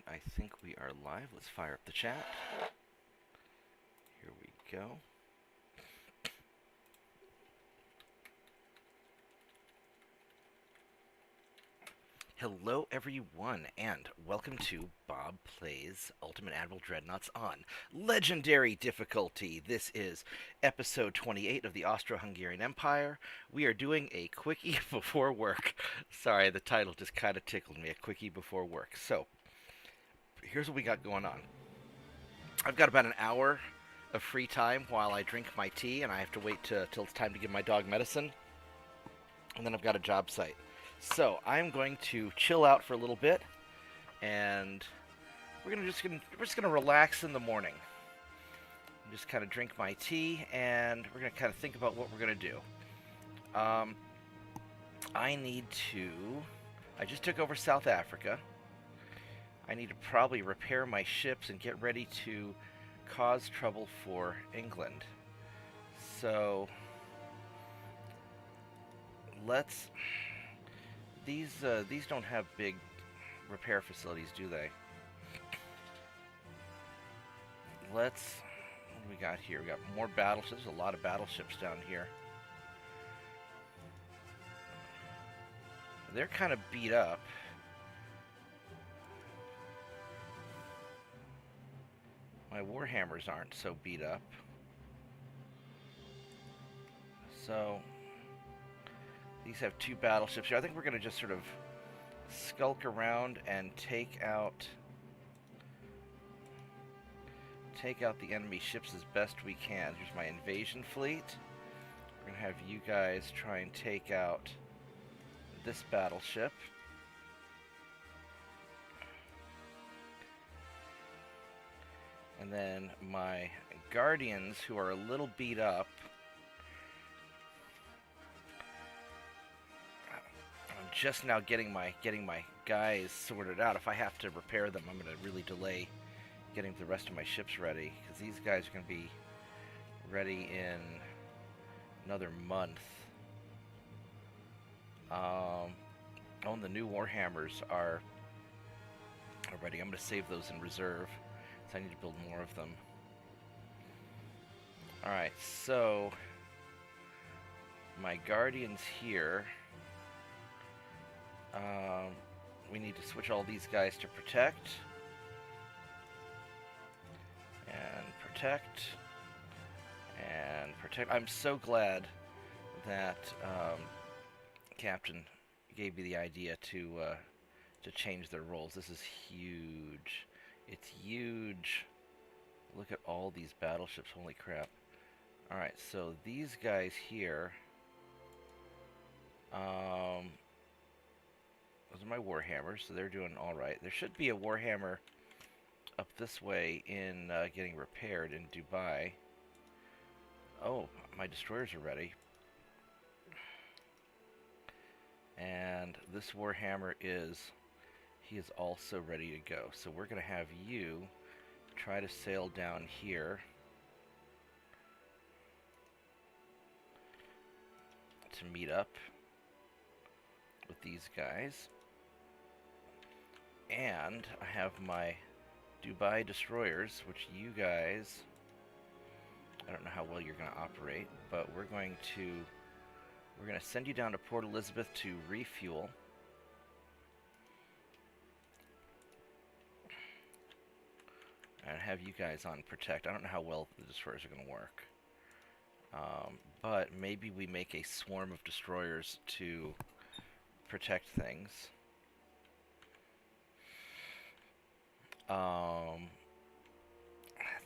I think we are live. Let's fire up the chat. Here we go. Hello, everyone, and welcome to Bob Plays Ultimate Admiral Dreadnoughts on Legendary Difficulty. This is episode 28 of the Austro-Hungarian Empire. We are doing a quickie before work. Sorry, the title just kind of tickled me, a quickie before work. So, here's what we got going on. I've got about an hour of free time while I drink my tea, and I have to wait till it's time to give my dog medicine. And then I've got a job site. So I'm going to chill out for a little bit, and we're just gonna relax in the morning. Just kind of drink my tea, and we're gonna kind of think about what we're gonna do. I need to. I just took over South Africa. I need to probably repair my ships and get ready to cause trouble for England. So let's. These don't have big repair facilities, do they? What do we got here? We got more battleships. There's a lot of battleships down here. They're kind of beat up. My Warhammers aren't so beat up. So these have two battleships here. I think we're going to just sort of skulk around and take out the enemy ships as best we can. Here's my invasion fleet. We're going to have you guys try and take out this battleship. And then my Guardians, who are a little beat up, just now getting my guys sorted out. If I have to repair them, I'm going to really delay getting the rest of my ships ready, because these guys are going to be ready in another month. And the new Warhammers are ready. I'm going to save those in reserve, so I need to build more of them. Alright, so my Guardians here. We need to switch all these guys to protect. And protect. And protect. I'm so glad that Captain gave me the idea to change their roles. This is huge. It's huge. Look at all these battleships. Holy crap. Alright, so these guys here. Those are my Warhammers, so they're doing alright. There should be a Warhammer up this way in getting repaired in Dubai. Oh, my destroyers are ready. And this Warhammer he is also ready to go. So we're going to have you try to sail down here to meet up with these guys. And I have my Dubai destroyers, which you guys, I don't know how well you're going to operate, but we're going to send you down to Port Elizabeth to refuel. And have you guys on protect. I don't know how well the destroyers are going to work. But maybe we make a swarm of destroyers to protect things.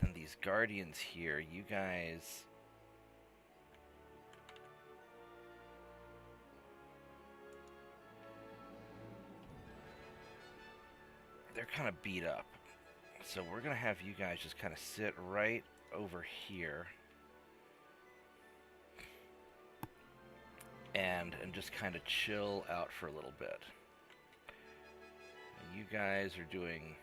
Then these Guardians here, you guys. They're kind of beat up. So we're going to have you guys just kind of sit right over here. And just kind of chill out for a little bit. And you guys are doing.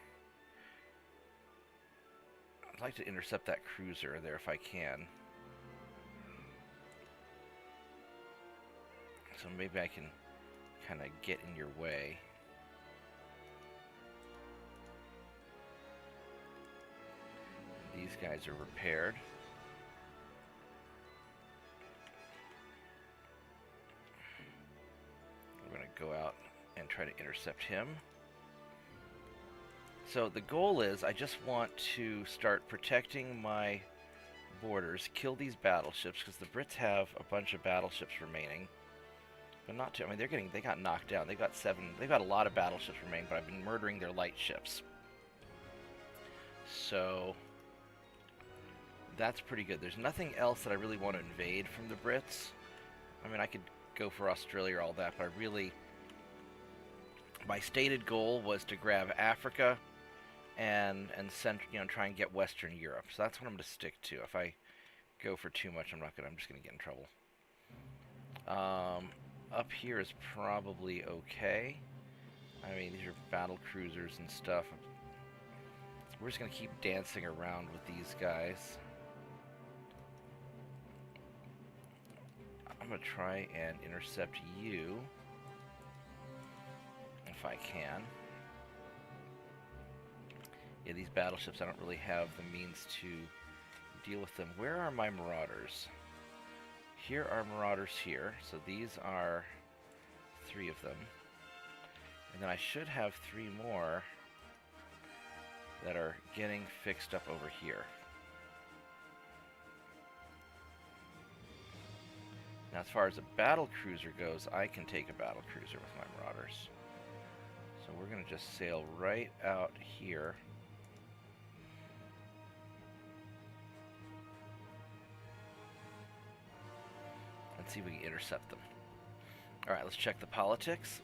I'd like to intercept that cruiser there if I can. So maybe I can kind of get in your way. These guys are repaired. We're going to go out and try to intercept him. So the goal is I just want to start protecting my borders, kill these battleships, because the Brits have a bunch of battleships remaining. But not too, I mean, they got knocked down. They got a lot of battleships remaining, but I've been murdering their light ships. So that's pretty good. There's nothing else that I really want to invade from the Brits. I mean, I could go for Australia or all that, but my stated goal was to grab Africa and try and get Western Europe. So that's what I'm going to stick to. If I go for too much, I'm just going to get in trouble. Up here is probably okay. I mean, these are battle cruisers and stuff. We're just going to keep dancing around with these guys. I'm going to try and intercept you, if I can. Yeah, these battleships, I don't really have the means to deal with them. Where are my marauders? Here are marauders here. So these are 3 of them. And then I should have 3 more that are getting fixed up over here. Now, as far as a battle cruiser goes, I can take a battle cruiser with my marauders. So we're going to just sail right out here. And see if we can intercept them. Alright, let's check the politics.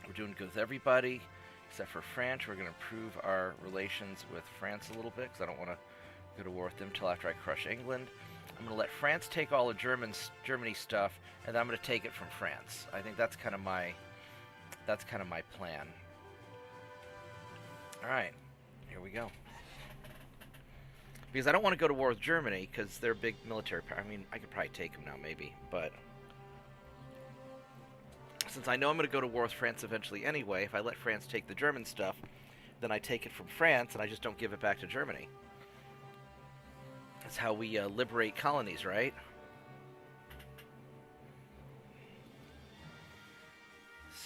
We're doing good with everybody, except for France. We're going to improve our relations with France a little bit, because I don't want to go to war with them until after I crush England. I'm going to let France take all of Germany stuff, and then I'm going to take it from France. I think that's kind of my plan. All right, here we go. Because I don't want to go to war with Germany, because they're a big military power. I mean, I could probably take them now, maybe, but since I know I'm going to go to war with France eventually anyway, if I let France take the German stuff, then I take it from France, and I just don't give it back to Germany. That's how we liberate colonies, right?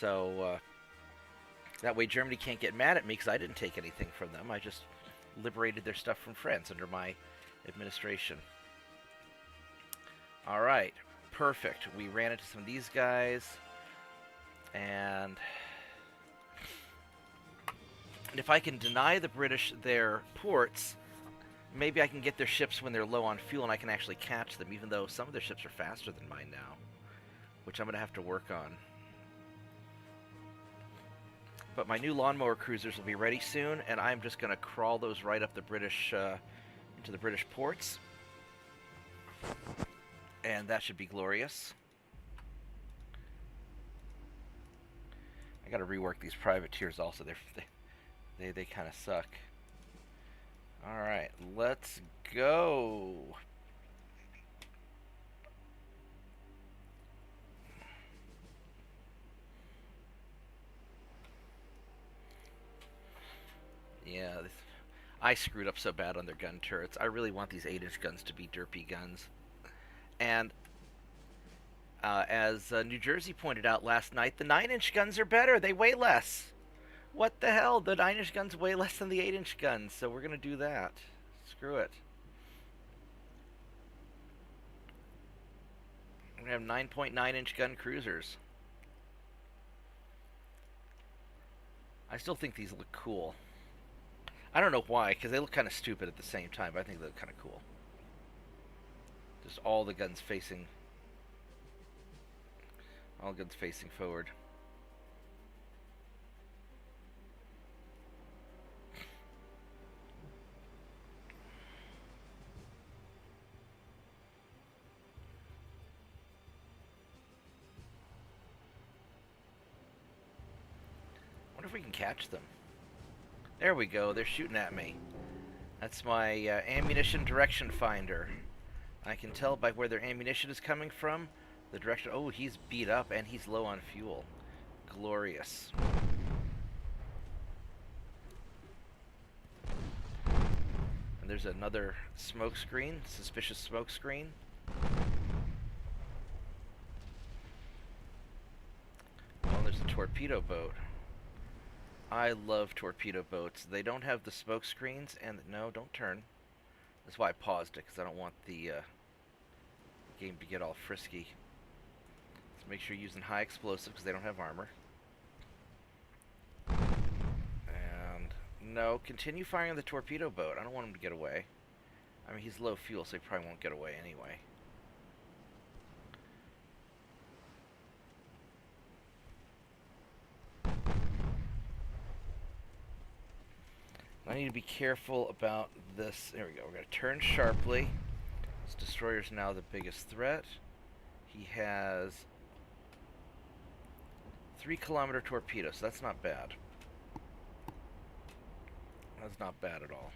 So that way Germany can't get mad at me because I didn't take anything from them. I just liberated their stuff from France under my administration. All right, perfect. We ran into some of these guys, and if I can deny the British their ports, maybe I can get their ships when they're low on fuel and I can actually catch them, even though some of their ships are faster than mine now, which I'm going to have to work on. But my new lawnmower cruisers will be ready soon, and I'm just going to crawl those right up the British, into the British ports. And that should be glorious. I got to rework these privateers also. They kind of suck. Alright, let's go. Yeah, I screwed up so bad on their gun turrets. I really want these 8-inch guns to be derpy guns. And as New Jersey pointed out last night, the 9-inch guns are better. They weigh less. What the hell? The 9-inch guns weigh less than the 8-inch guns, so we're going to do that. Screw it. We're going to have 9.9-inch gun cruisers. I still think these look cool. I don't know why, because they look kind of stupid at the same time, but I think they look kind of cool. Just all the guns facing... all guns facing forward. Wonder if we can catch them. There we go, they're shooting at me. That's my ammunition direction finder. I can tell by where their ammunition is coming from. The direction... oh, he's beat up and he's low on fuel. Glorious. And there's another smoke screen, suspicious smoke screen. Oh, there's a torpedo boat. I love torpedo boats. They don't have the smoke screens, and no, don't turn. That's why I paused it, because I don't want the game to get all frisky. Let's make sure you're using high explosive, because they don't have armor. And no, continue firing the torpedo boat. I don't want him to get away. I mean, he's low fuel, so he probably won't get away anyway. I need to be careful about this. There we go. We're going to turn sharply. This destroyer's now the biggest threat. He has 3-kilometer torpedoes, so that's not bad. That's not bad at all.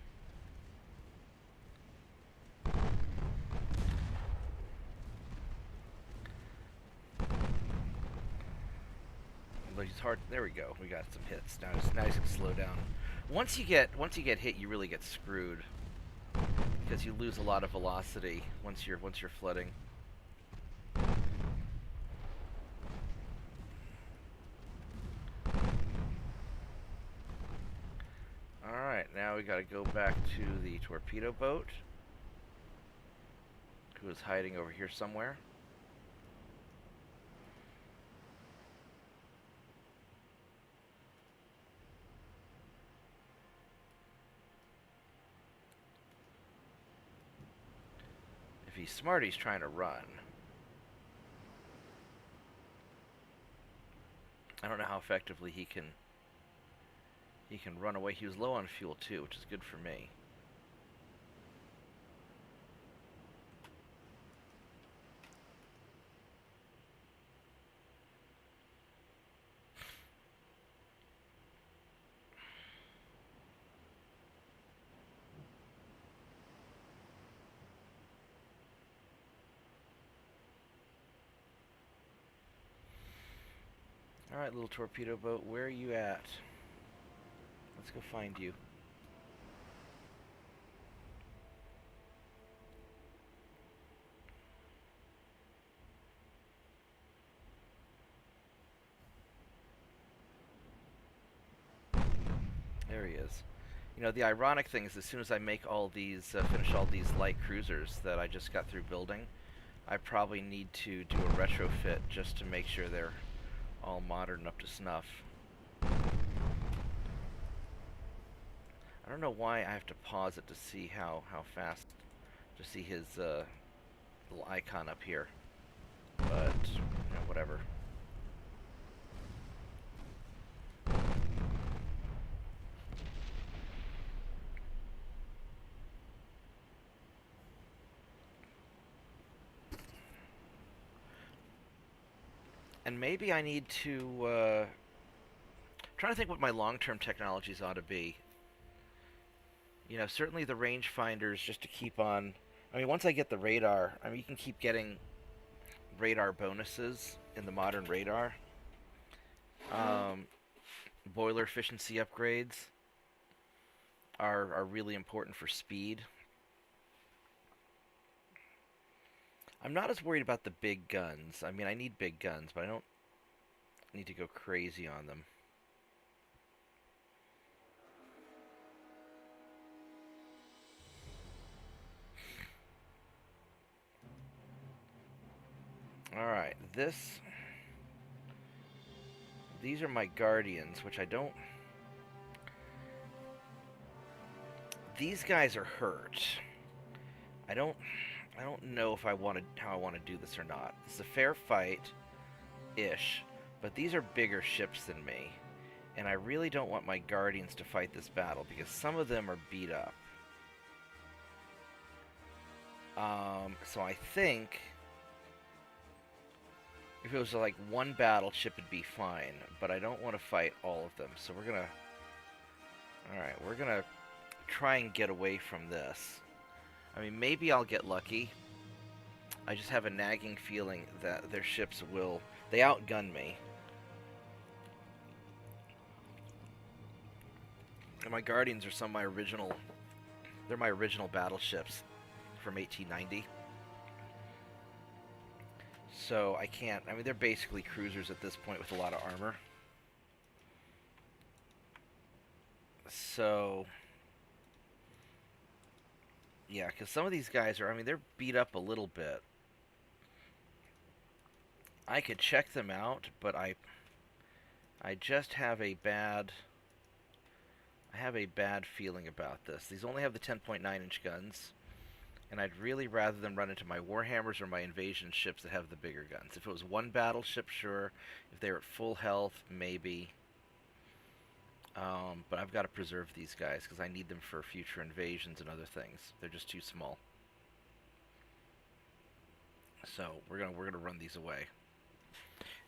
But he's hard. There we go. We got some hits. Now it's nice and slow down. Once you get hit, you really get screwed because you lose a lot of velocity once you're flooding. All right, now we got to go back to the torpedo boat, who is hiding over here somewhere. If he's smart, he's trying to run. I don't know how effectively he can run away. He was low on fuel too, which is good for me. Alright, little torpedo boat, where are you at? Let's go find you. There he is. You know, the ironic thing is as soon as I make all these, finish all these light cruisers that I just got through building, I probably need to do a retrofit just to make sure they're all modern up to snuff. I don't know why I have to pause it to see how fast, to see his little icon up here, but you know, whatever. And maybe I need to, trying to think what my long-term technologies ought to be. You know, certainly the rangefinders, just to keep on. I mean, once I get the radar, I mean, you can keep getting radar bonuses in the modern radar. Boiler efficiency upgrades are really important for speed. I'm not as worried about the big guns. I mean, I need big guns, but I don't need to go crazy on them. Alright, these are my guardians, which I don't... These guys are hurt. I don't know if how I want to do this or not. This is a fair fight-ish, but these are bigger ships than me, and I really don't want my guardians to fight this battle because some of them are beat up. So I think if it was like one battleship, it'd be fine, but I don't want to fight all of them. So we're gonna try and get away from this. I mean, maybe I'll get lucky. I just have a nagging feeling that their ships will... They outgun me. And my Guardians are some of my original They're my original battleships from 1890. So I can't... I mean, they're basically cruisers at this point with a lot of armor. So... yeah, because some of these guys are... I mean, they're beat up a little bit. I could check them out, but I just have a bad... I have a bad feeling about this. These only have the 10.9-inch guns, and I'd really rather them run into my Warhammers or my invasion ships that have the bigger guns. If it was one battleship, sure. If they were at full health, maybe. But I've got to preserve these guys because I need them for future invasions and other things. They're just too small. So we're gonna run these away.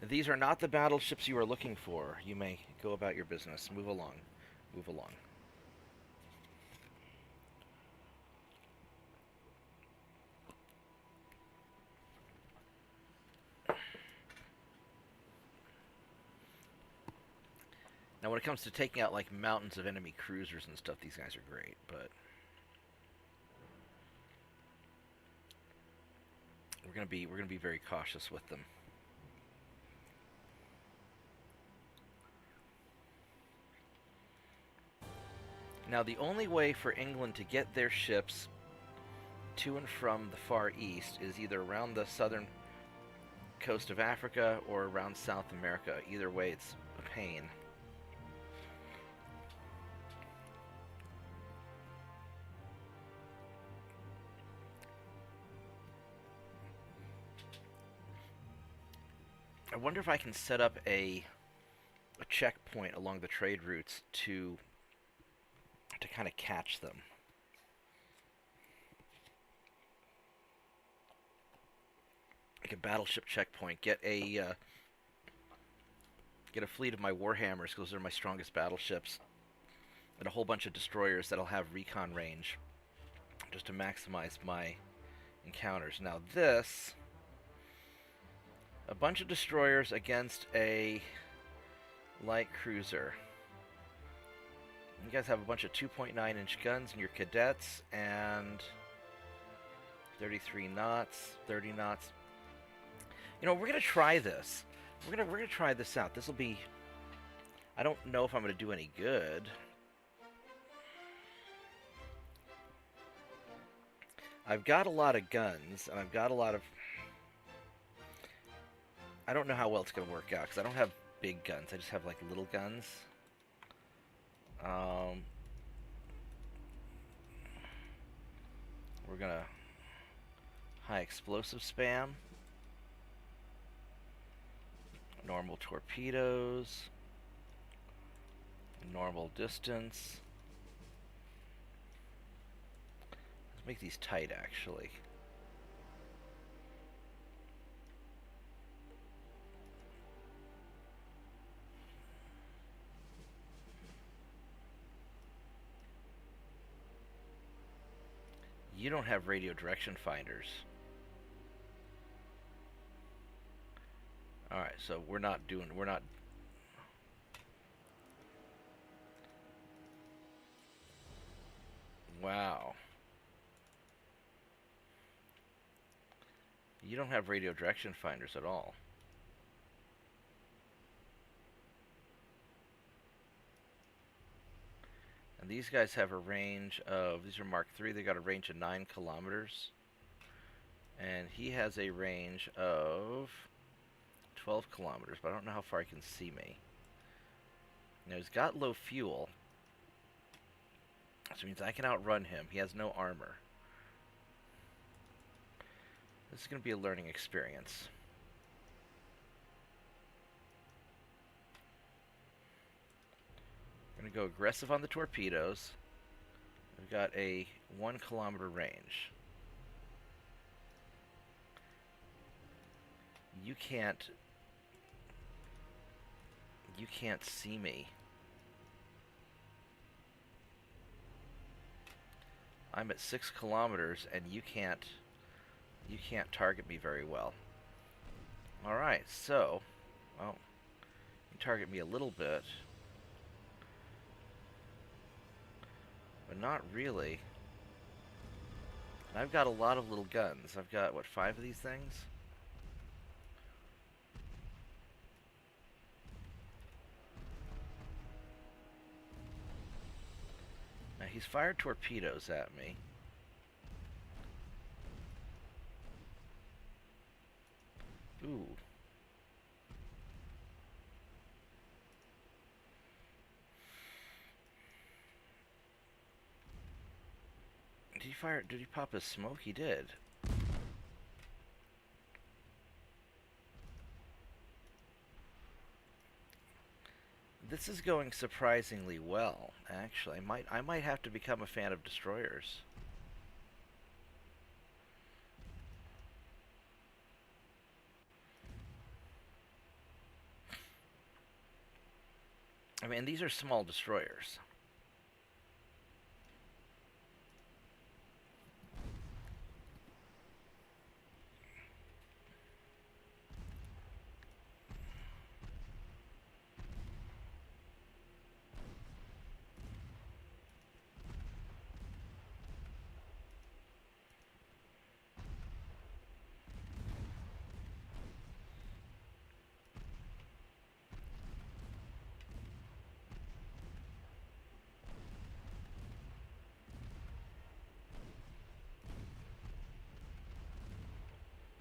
These are not the battleships you are looking for. You may go about your business. Move along. Move along. Now, when it comes to taking out like mountains of enemy cruisers and stuff, these guys are great, but we're gonna be very cautious with them. Now, the only way for England to get their ships to and from the Far East is either around the southern coast of Africa or around South America. Either way, it's a pain. I wonder if I can set up a checkpoint along the trade routes to kind of catch them. Like a battleship checkpoint. Get a fleet of my Warhammers, because they're my strongest battleships, and a whole bunch of destroyers that'll have recon range, just to maximize my encounters. Now this, a bunch of destroyers against a light cruiser. You guys have a bunch of 2.9-inch guns in your cadets, and 33 knots, 30 knots. You know, we're gonna try this. We're gonna try this out. This will be... I don't know if I'm gonna do any good. I've got a lot of guns, and I've got a lot of... I don't know how well it's gonna work out, because I don't have big guns. I just have, like, little guns. We're gonna high explosive spam, normal torpedoes, normal distance. Let's make these tight, actually. You don't have radio direction finders. Alright, so we're not... Wow. You don't have radio direction finders at all. And these guys have a range of, these are Mark III, they got a range of 9 kilometers. And he has a range of 12 kilometers, but I don't know how far he can see me. Now he's got low fuel, which means I can outrun him. He has no armor. This is going to be a learning experience. I'm going to go aggressive on the torpedoes. We've got a 1 kilometer range. You can't see me. I'm at 6 kilometers and you can't target me very well. Alright, so, well, you can target me a little bit, but not really. I've got a lot of little guns. I've got, what, 5 of these things? Now, he's fired torpedoes at me. Ooh. Did he pop his smoke? He did. This is going surprisingly well, actually. I might have to become a fan of destroyers. I mean, these are small destroyers.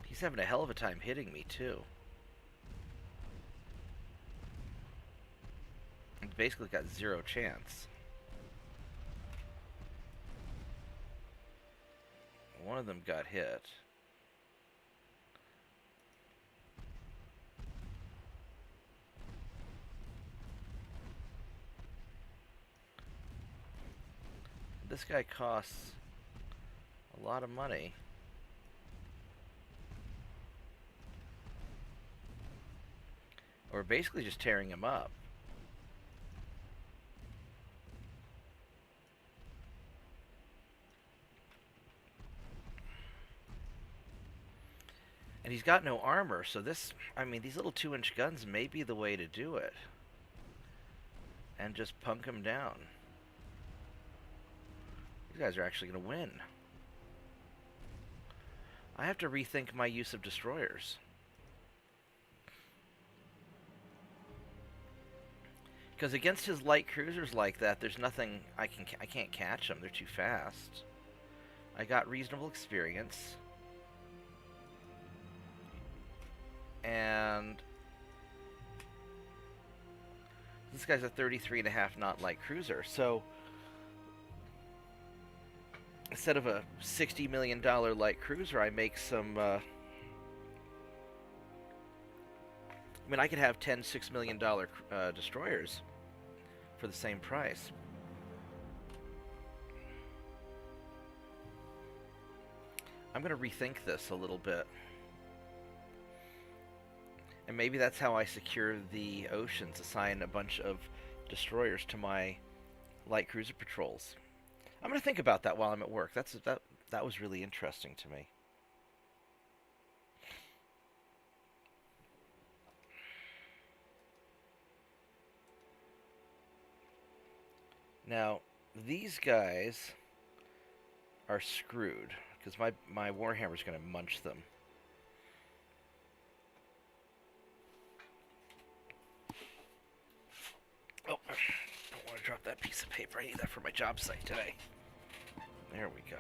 He's having a hell of a time hitting me, too. He's basically got 0 chance. One of them got hit. This guy costs a lot of money. We're basically just tearing him up. And he's got no armor, so this, I mean, these little 2-inch guns may be the way to do it. And just punk him down. These guys are actually going to win. I have to rethink my use of destroyers. Because against his light cruisers like that, there's nothing I can't catch them. They're too fast. I got reasonable experience. And this guy's a 33.5 knot light cruiser, so instead of a $60 million light cruiser, I make some, I mean, I could have 10 $6 million destroyers for the same price. I'm going to rethink this a little bit. And maybe that's how I secure the oceans, assign a bunch of destroyers to my light cruiser patrols. I'm going to think about that while I'm at work. That was really interesting to me. Now, these guys are screwed, because my Warhammer's going to munch them. Oh, don't want to drop that piece of paper. I need that for my job site today. There we go.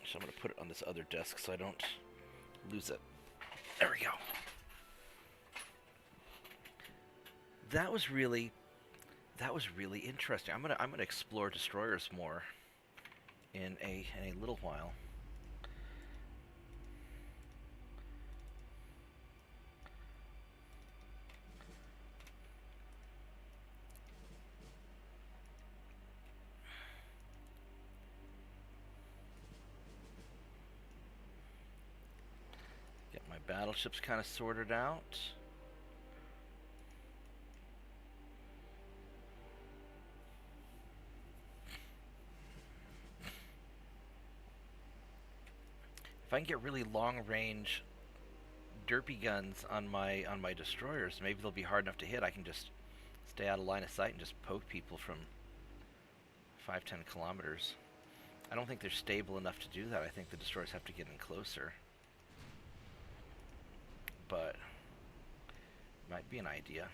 So I'm going to put it on this other desk so I don't lose it. There we go. That was really interesting. I'm gonna explore destroyers more in a little while. Get my battleships kind of sorted out. If I can get really long range derpy guns on my destroyers. Maybe they'll be hard enough to hit. I can just stay out of line of sight and just poke people from 5-10 kilometers. I don't think they're stable enough to do that. I think the destroyers have to get in closer. But might be an idea.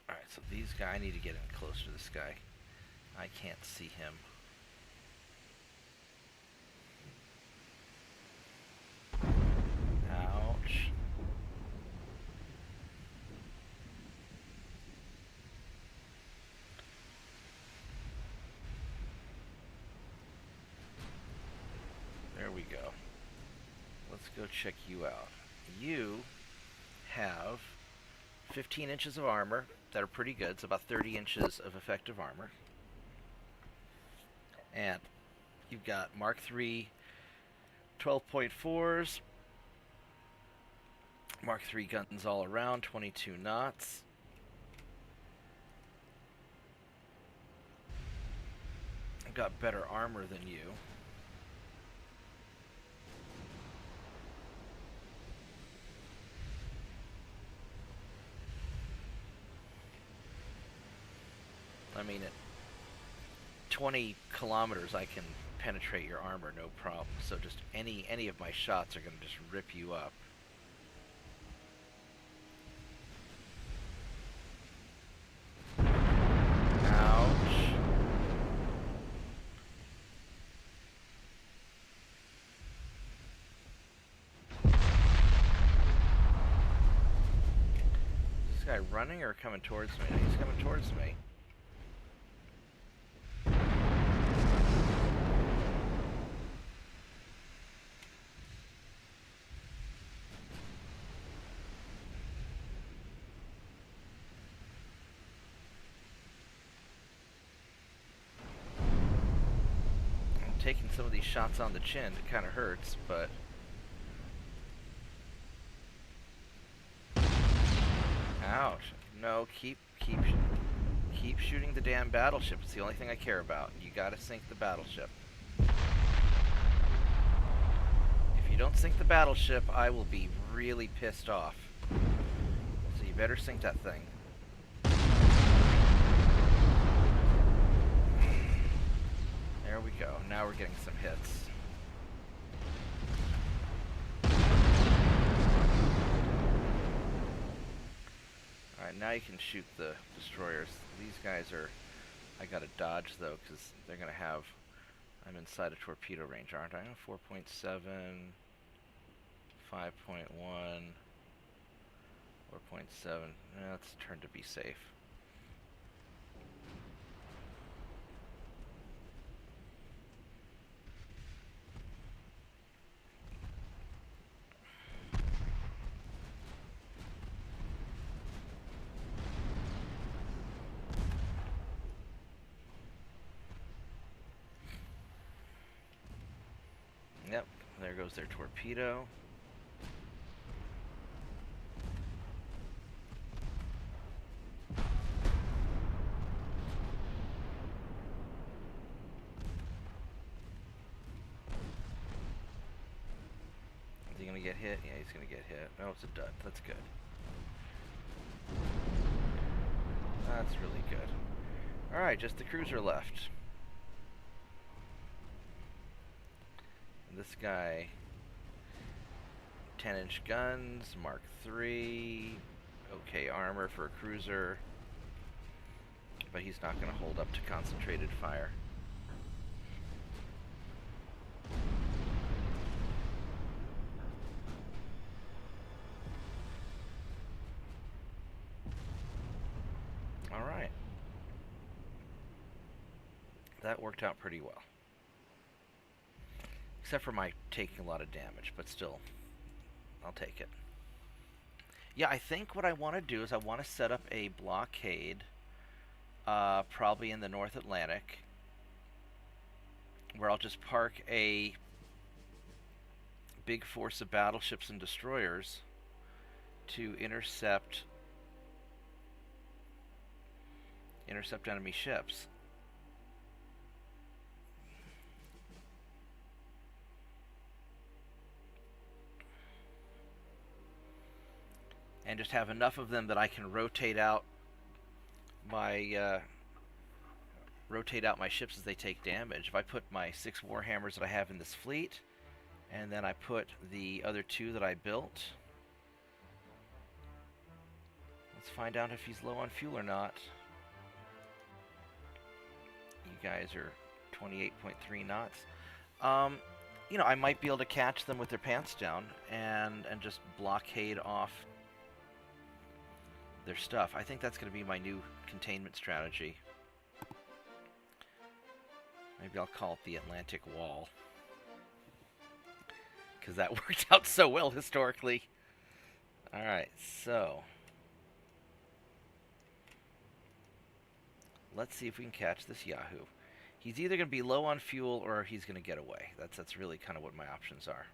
Alright, so these guys, I need to get in closer to this guy. I can't see him. Ouch. There we go. Let's go check you out. You have 15 inches of armor that are pretty good. It's about 30 inches of effective armor. And you've got Mark III 12.4s, Mark III guns all around, 22 knots. I've got better armor than you. I mean, at 20 kilometers, I can penetrate your armor, no problem. So just any of my shots are going to just rip you up. Ouch. Is this guy running or coming towards me? He's coming towards me. Taking some of these shots on the chin, it kind of hurts, but ouch. No, keep shooting the damn battleship. It's the only thing I care about. You gotta sink the battleship. If you don't sink the battleship, I will be really pissed off. So you better sink that thing. There we go. Now we're getting some hits. Alright, now you can shoot the destroyers. These guys are... I gotta dodge, though, because they're gonna have... I'm inside a torpedo range, aren't I? 4.7... 5.1... 4.7... Let's turn to be safe. Yep, there goes their torpedo. Is he gonna get hit? Yeah, he's gonna get hit. Oh, it's a dud. That's good. That's really good. Alright, just the cruiser left. This guy, 10-inch guns, Mark III, okay armor for a cruiser, but he's not going to hold up to concentrated fire. All right. That worked out pretty well. Except for my taking a lot of damage, but still, I'll take it. Yeah, I think what I want to do is I want to set up a blockade, probably in the North Atlantic, where I'll just park a big force of battleships and destroyers to intercept enemy ships. and just have enough of them that I can rotate out my ships as they take damage. If I put my 6 Warhammers that I have in this fleet, and then I put the other 2 that I built, let's find out if he's low on fuel or not. You guys are 28.3 knots. You know, I might be able to catch them with their pants down and just blockade off their stuff. I think that's going to be my new containment strategy. Maybe I'll call it the Atlantic Wall, because that worked out so well historically. Alright, so let's see if we can catch this Yahoo. He's either going to be low on fuel or he's going to get away. That's really kind of what my options are.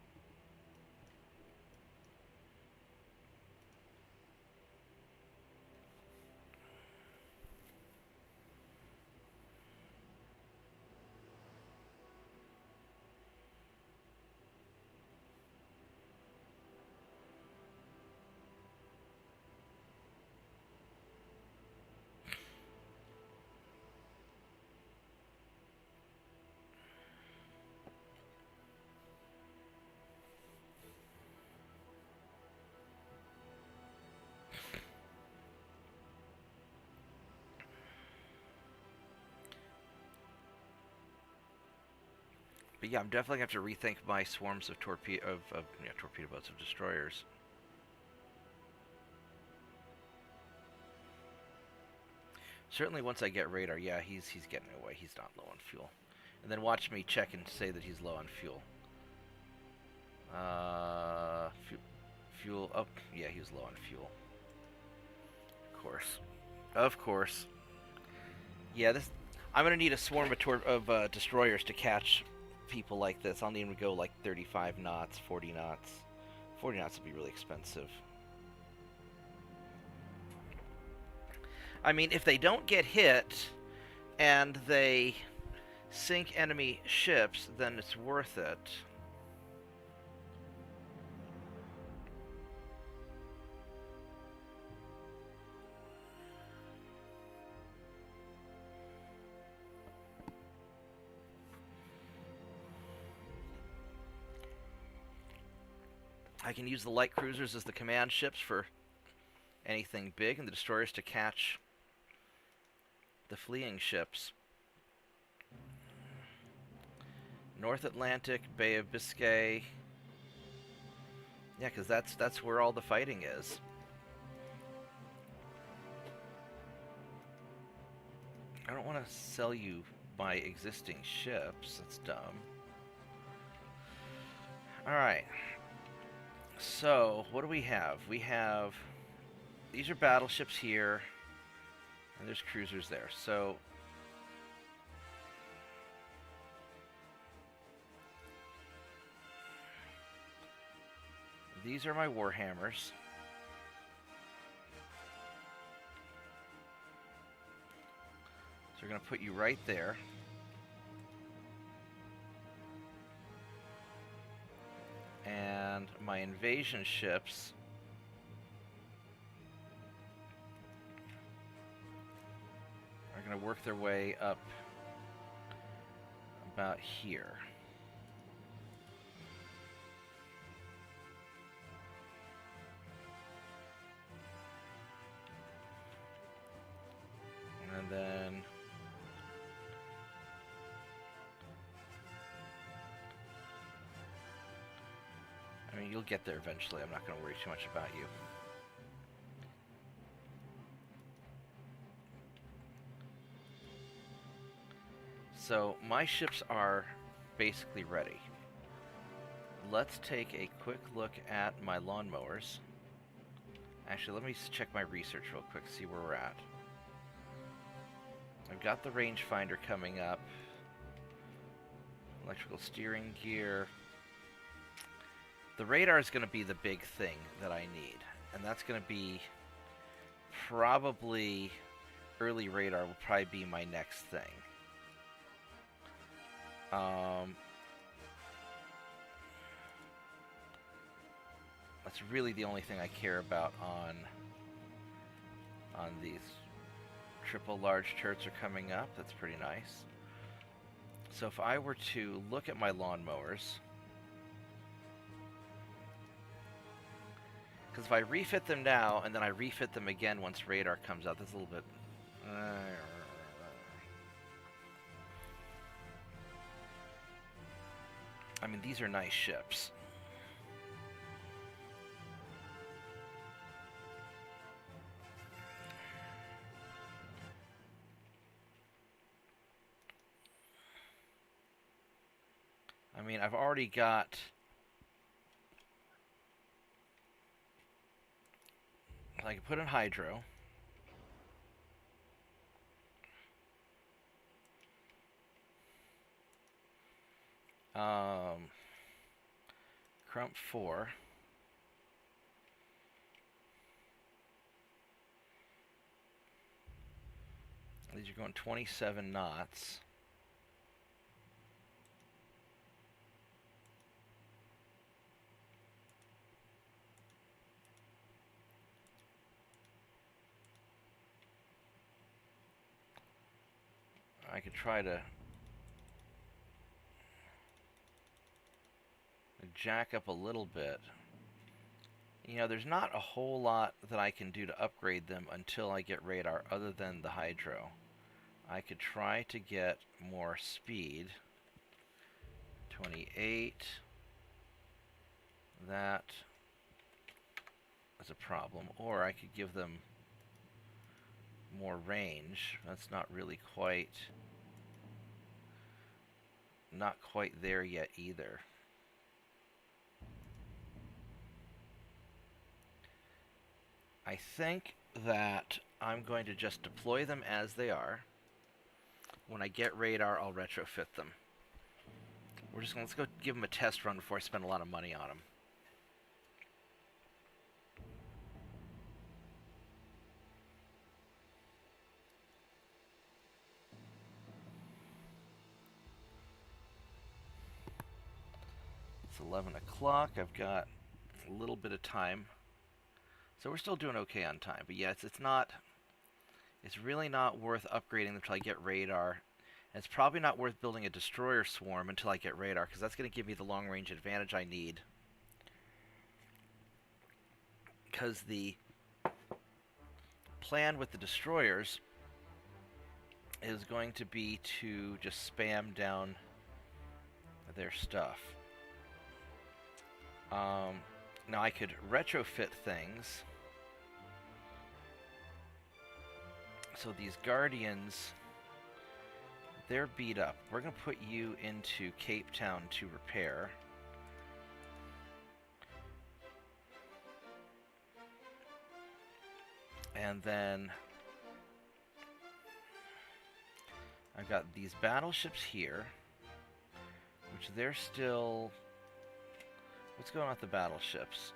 But yeah, I'm definitely going to have to rethink my swarms of torpedo boats, of destroyers. Certainly once I get radar, yeah, he's getting away. He's not low on fuel. And then watch me check and say that he's low on fuel. Fuel, oh, yeah, he was low on fuel. Of course. Of course. Yeah, I'm going to need a swarm of destroyers to catch people like this. I'll need them to go like 35 knots, 40 knots. 40 knots would be really expensive. I mean, if they don't get hit and they sink enemy ships, then it's worth it. I can use the light cruisers as the command ships for anything big, and the destroyers to catch the fleeing ships. North Atlantic, Bay of Biscay. Yeah, because that's where all the fighting is. I don't want to sell you my existing ships. That's dumb. Alright. So, what do we have? We have... These are battleships here. And there's cruisers there. So... These are my Warhammers. So we're going to put you right there. And my invasion ships are going to work their way up about here. And then I mean, you'll get there eventually. I'm not going to worry too much about you. So, my ships are basically ready. Let's take a quick look at my lawnmowers. Actually, let me check my research real quick, see where we're at. I've got the rangefinder coming up. Electrical steering gear. The radar is going to be the big thing that I need. And that's going to be probably... Early radar will probably be my next thing. That's really the only thing I care about on these. Triple large turrets are coming up. That's pretty nice. So if I were to look at my lawnmowers, because if I refit them now and then I refit them again once radar comes out, that's a little bit. I mean, these are nice ships. I mean, I've already got... I can put in hydro. Crump 4. These are going 27 knots. I could try to jack up a little bit. You know, there's not a whole lot that I can do to upgrade them until I get radar other than the hydro. I could try to get more speed. 28. That is a problem. Or I could give them more range. That's not really not quite there yet either. I think that I'm going to just deploy them as they are. When I get radar, I'll retrofit them. Let's go give them a test run before I spend a lot of money on them. It's 11 o'clock. I've got a little bit of time. So we're still doing okay on time. But yeah, it's really not worth upgrading them until I get radar. And it's probably not worth building a destroyer swarm until I get radar, because that's going to give me the long range advantage I need. Because the plan with the destroyers is going to be to just spam down their stuff. Now I could retrofit things. So these Guardians, they're beat up. We're going to put you into Cape Town to repair. And then I've got these battleships here, which they're still... What's going on with the battleships?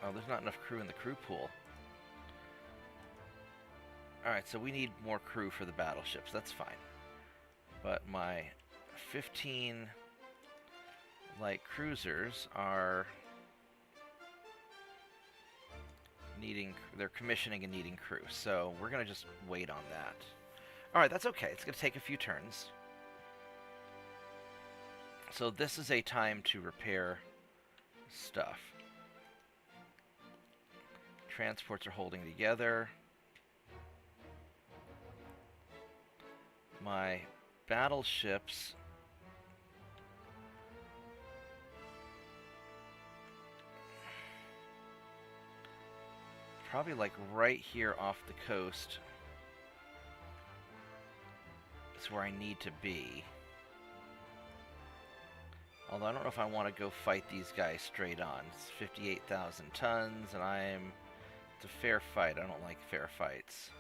Oh, there's not enough crew in the crew pool. Alright, so we need more crew for the battleships. That's fine. But my 15 light cruisers are needing... They're commissioning and needing crew. So we're going to just wait on that. Alright, that's okay. It's going to take a few turns. So this is a time to repair stuff. Transports are holding together. My battleships probably like right here off the coast is where I need to be. Although I don't know if I want to go fight these guys straight on. It's 58,000 tons and it's a fair fight. I don't like fair fights.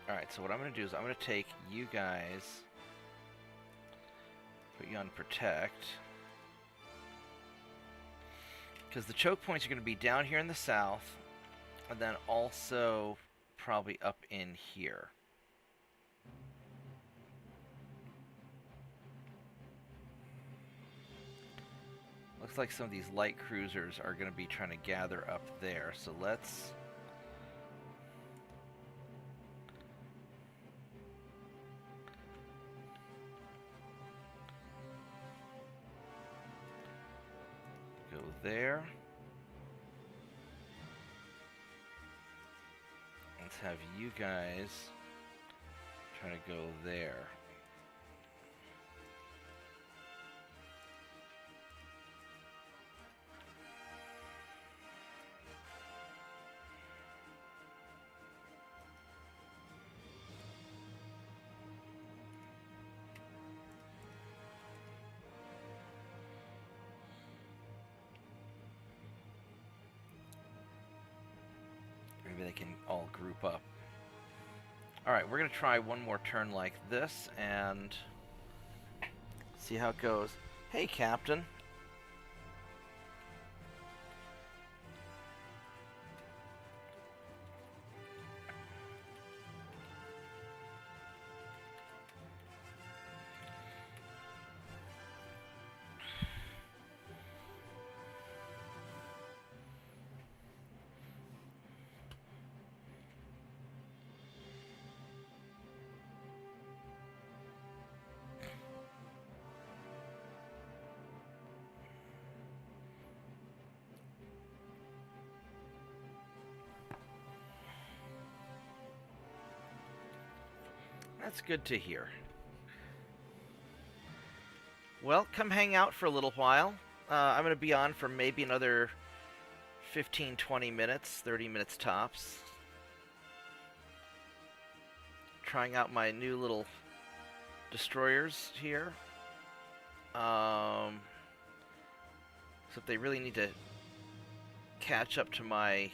Alright, so what I'm going to do is I'm going to take you guys, put you on protect. Because the choke points are going to be down here in the south, And then also probably up in here. Looks like some of these light cruisers are going to be trying to gather up there. So let's... go there. Let's have you guys try to go there. Maybe they can all group up. Alright, we're going to try one more turn like this and see how it goes. Hey, Captain. That's good to hear. Well, come hang out for a little while. I'm going to be on for maybe another 15, 20 minutes, 30 minutes tops. Trying out my new little destroyers here. So they really need to catch up to my...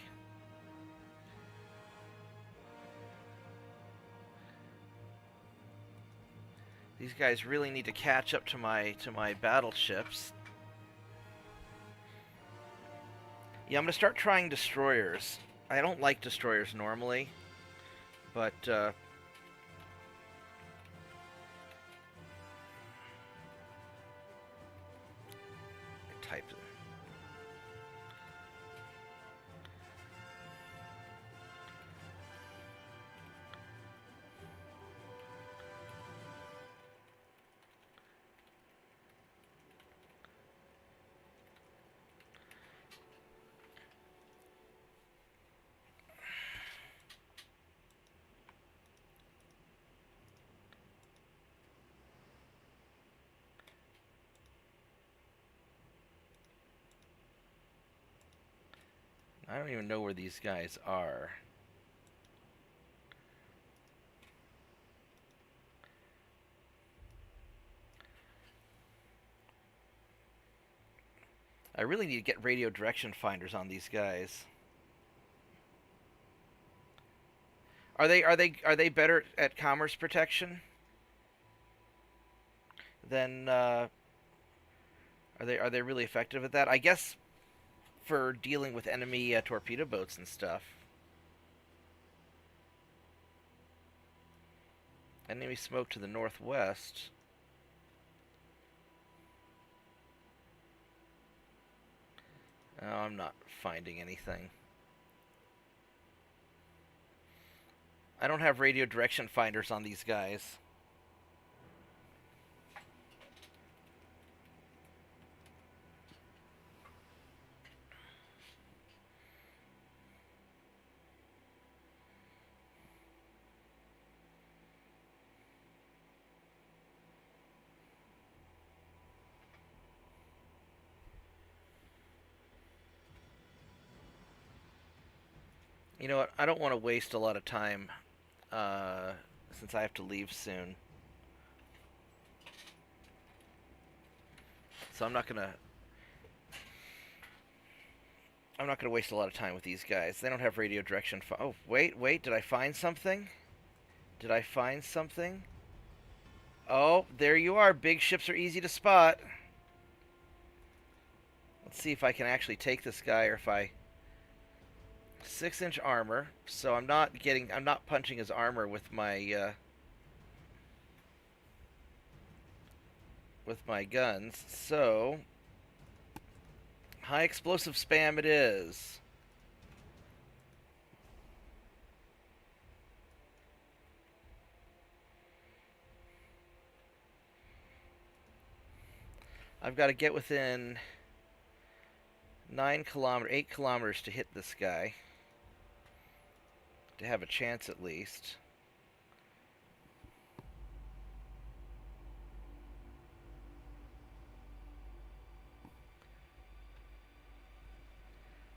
These guys really need to catch up to my battleships. Yeah, I'm gonna start trying destroyers. I don't like destroyers normally, but type. I don't even know where these guys are. I really need to get radio direction finders on these guys. Are they better at commerce protection than are they really effective at that? I guess for dealing with enemy torpedo boats and stuff. Enemy smoke to the northwest. Oh, I'm not finding anything. I don't have radio direction finders on these guys. You know what? I don't want to waste a lot of time since I have to leave soon. So I'm not gonna waste a lot of time with these guys. They don't have radio direction. Oh, wait. Did I find something? Did I find something? Oh, there you are. Big ships are easy to spot. Let's see if I can actually take this guy or if I 6-inch armor, so I'm not punching his armor with my guns. So high explosive spam it is. I've got to get within 8 kilometers to hit this guy. To have a chance at least.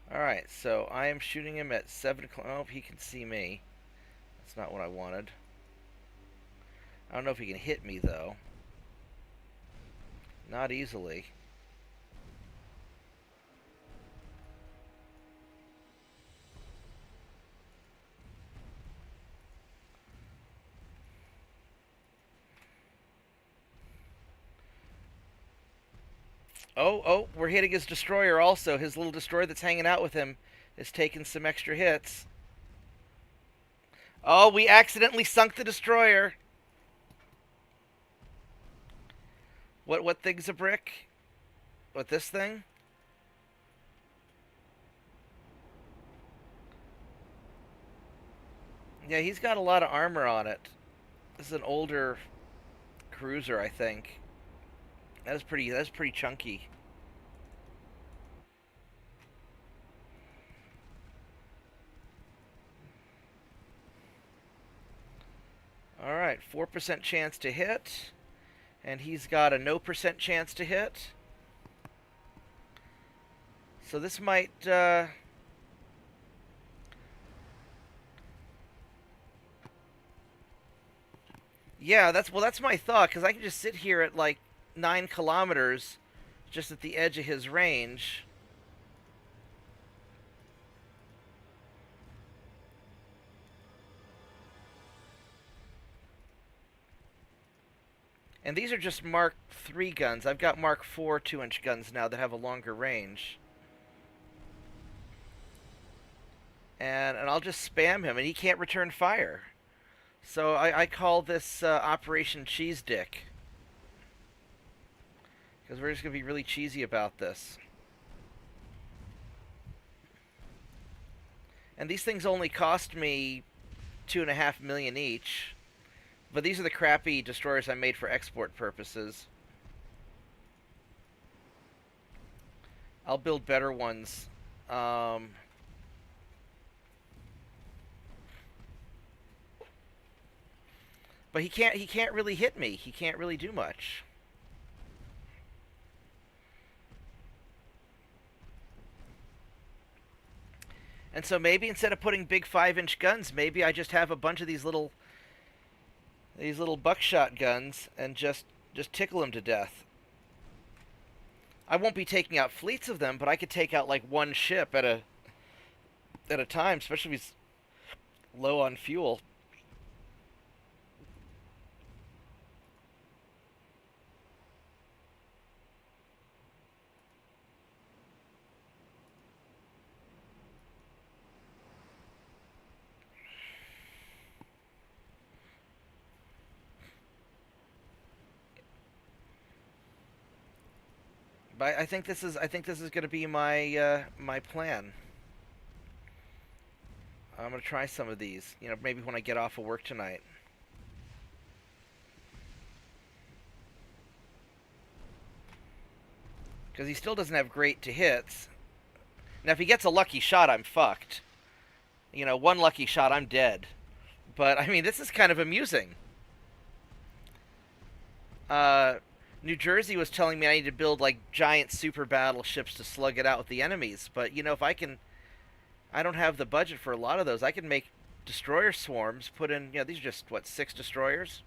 Alright, so I am shooting him at 7 o'clock. Oh, he can see me. That's not what I wanted. I don't know if he can hit me, though. Not easily. Oh, we're hitting his destroyer also. His little destroyer that's hanging out with him is taking some extra hits. Oh, we accidentally sunk the destroyer. What thing's a brick? What, this thing? Yeah, he's got a lot of armor on it. This is an older cruiser, I think. That's pretty chunky. Alright, 4% chance to hit. And he's got a no percent chance to hit. So this might, yeah, that's my thought, because I can just sit here at like 9 kilometers, just at the edge of his range. And these are just Mark III guns. I've got Mark IV 2-inch guns now that have a longer range. And I'll just spam him, and he can't return fire. So I call this Operation Cheese Dick. Because we're just going to be really cheesy about this. And these things only cost me $2.5 million each. But these are the crappy destroyers I made for export purposes. I'll build better ones. But he can't really hit me. He can't really do much. And so maybe instead of putting big 5-inch guns, maybe I just have a bunch of these little buckshot guns and just tickle him to death. I won't be taking out fleets of them, but I could take out like one ship at a time, especially if he's low on fuel. But I think this is going to be my my plan. I'm going to try some of these. You know, maybe when I get off of work tonight. Because he still doesn't have great to hits. Now, if he gets a lucky shot, I'm fucked. You know, one lucky shot, I'm dead. But, I mean, this is kind of amusing. New Jersey was telling me I need to build, like, giant super battleships to slug it out with the enemies. But, you know, if I can... I don't have the budget for a lot of those. I can make destroyer swarms, put in... You know, these are just, what, 6 destroyers?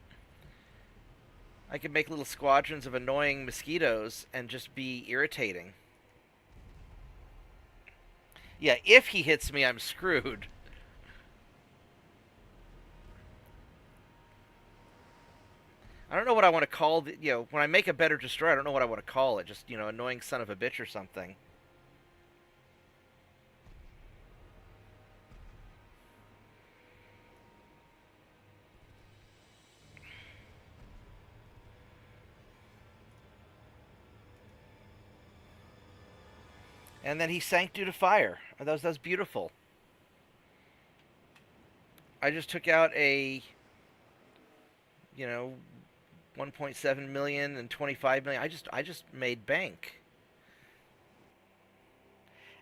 I could make little squadrons of annoying mosquitoes and just be irritating. Yeah, if he hits me, I'm screwed. I don't know what I want to call the, you know, when I make a better destroyer, I don't know what I want to call it. Just, you know, annoying son of a bitch or something. And then he sank due to fire. That was beautiful. I just took out a, you know, 1.7 million and 25 million. I just made bank.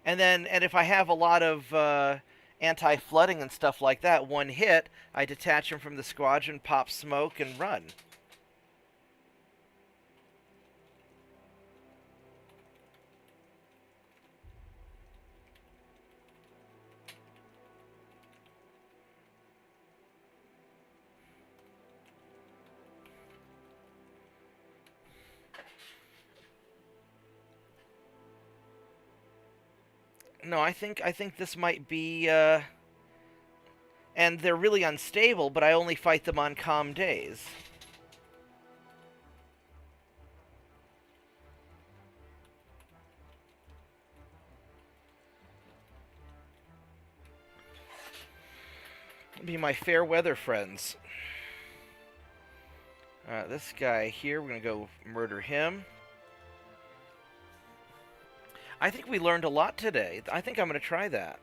And if I have a lot of anti-flooding and stuff like that, one hit, I detach him from the squadron, pop smoke, and run. No, I think this might be and they're really unstable, but I only fight them on calm days. Be my fair weather friends. This guy here, we're gonna go murder him. I think we learned a lot today. I think I'm gonna try that.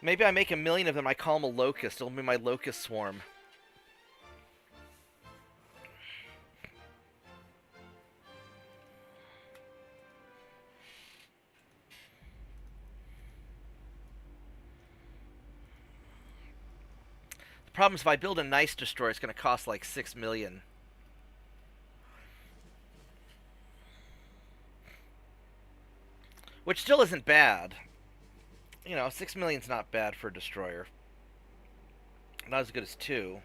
Maybe I make 1,000,000 of them. I call them a locust. It'll be my locust swarm. The problem is if I build a nice destroyer, it's going to cost like 6 million. Which still isn't bad. 6 million's not bad for a destroyer. Not as good as 2.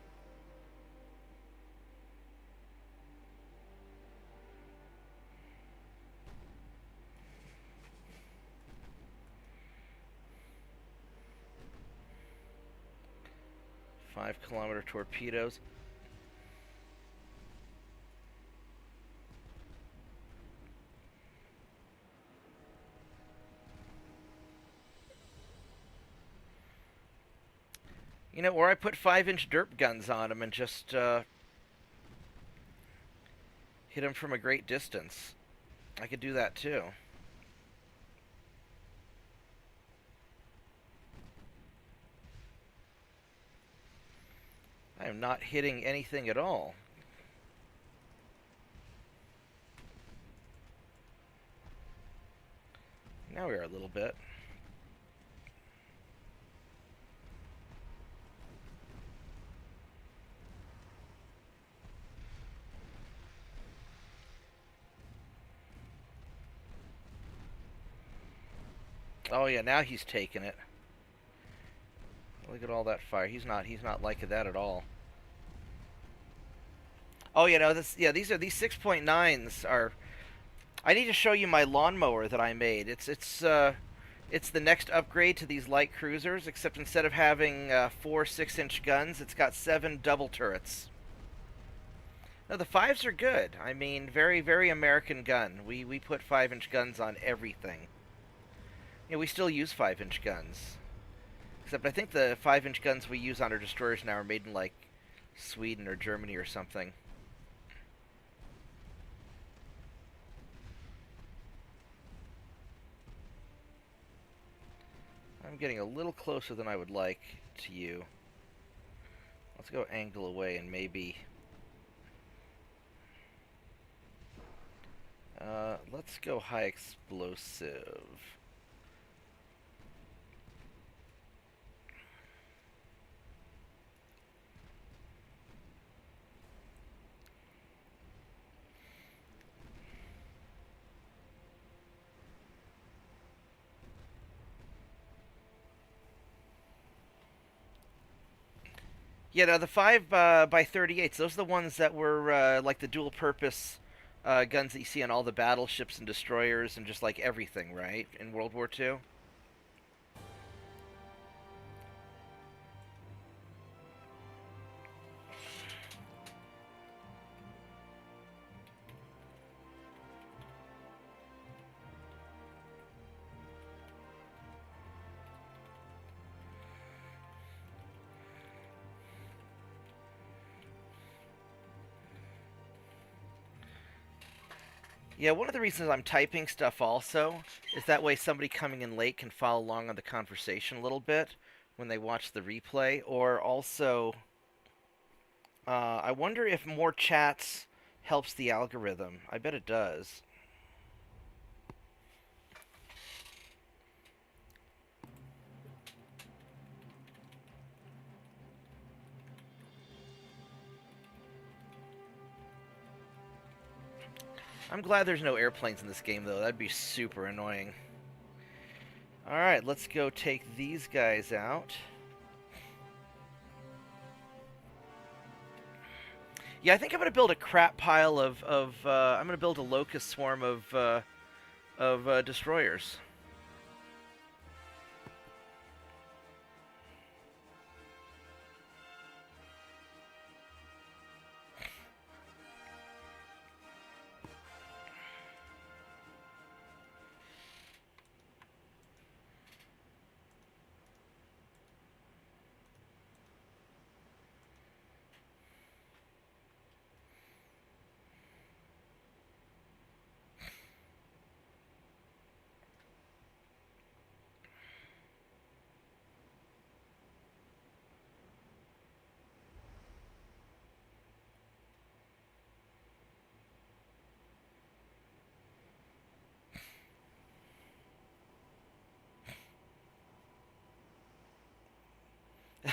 Five-kilometer torpedoes. Or I put 5-inch derp guns on them and just hit them from a great distance. I could do that too. I am not hitting anything at all. Now we are a little bit. Oh yeah, now he's taking it. Look at all that fire. He's not liking that at all. Oh, these 6.9s are. I need to show you my lawnmower that I made. It's the next upgrade to these light cruisers, except instead of having 4 6-inch guns, it's got 7 double turrets. No, the 5s are good. I mean, very, very American gun. We put 5-inch guns on everything. We still use 5-inch guns. Except I think the 5-inch guns we use on our destroyers now are made in, like, Sweden or Germany or something. I'm getting a little closer than I would like to you. Let's go angle away and maybe... let's go high explosive. Yeah, now the 5 by 38s, those are the ones that were like the dual-purpose guns that you see on all the battleships and destroyers and just like everything, right, in World War II? Yeah, one of the reasons I'm typing stuff also is that way somebody coming in late can follow along on the conversation a little bit when they watch the replay. Or also, I wonder if more chats helps the algorithm. I bet it does. I'm glad there's no airplanes in this game, though. That'd be super annoying. Alright, let's go take these guys out. Yeah, I think I'm going to build a crap pile of I'm going to build a locust swarm of destroyers.